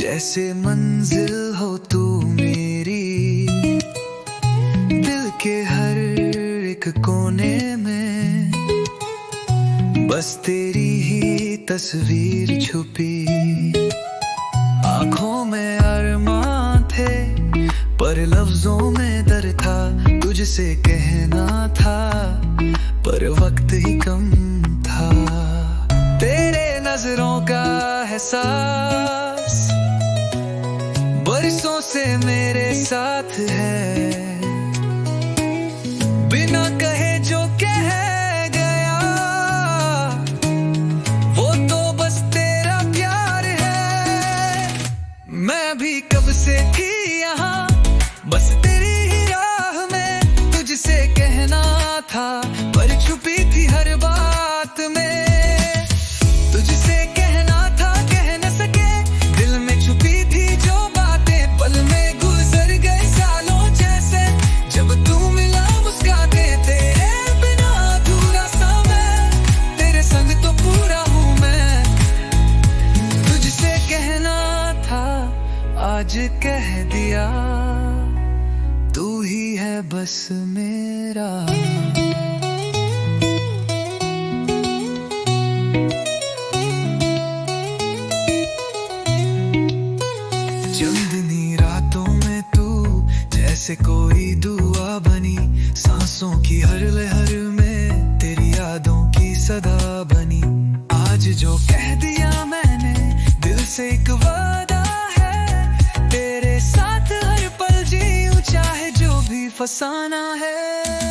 जैसे मंजिल हो तू मेरी, दिल के हर एक कोने में बस तेरी ही तस्वीर छुपी। आंखों में अरमां थे पर लफ्जों में दर्द था, तुझसे कहना था पर वक्त ही कम था। तेरे नजरों का एहसास बरसों से मेरे साथ है, बिना कहे जो कह गया वो तो बस तेरा प्यार है। मैं भी कब से थी यहाँ बस तेरी ही राह में, तुझसे कहना था पर छुपी थी हर बात में। तुझसे कहना था कह न सके, दिल में छुपी थी जो बातें, पल में गुजर गए सालों जैसे। जब तू मिला मुस्काते, तेरे बिना अधूरा सा मैं, तेरे संग तो पूरा हूँ मैं। तुझसे कहना था आज कह दिया, तू ही है बस मेरा। चंदनी रातों में तू जैसे कोई दुआ बनी, सांसों की हर लहर में तेरी यादों की सदा बनी। आज जो कह दिया मैंने दिल से एक वादा है, तेरे साथ हर पल जीऊं चाहे जो भी फसाना है।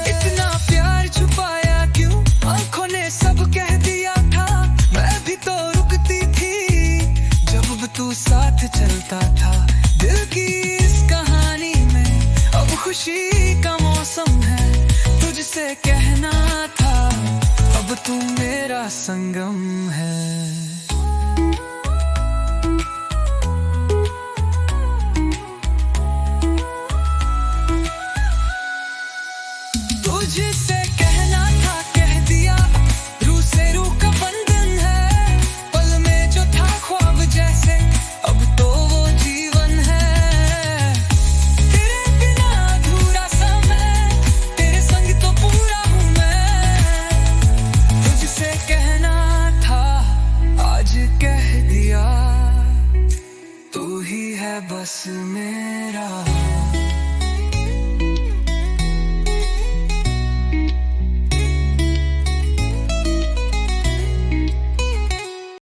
इतना प्यार छुपाया क्यों, आंखों ने सब कह दिया था, मैं भी तो रुकती थी जब तू साथ चलता था। दिल की इस कहानी में अब खुशी का मौसम है, तुझसे कहना था अब तू मेरा संगम है। तुझसे कहना था कह दिया, रूह से रूह का बंधन है, पल में जो था ख्वाब जैसे अब तो वो जीवन है। तेरे बिना अधूरा सा मैं, तेरे संग तो पूरा हूँ मैं। तुझसे कहना था आज कह दिया, तू ही है बस मेरा।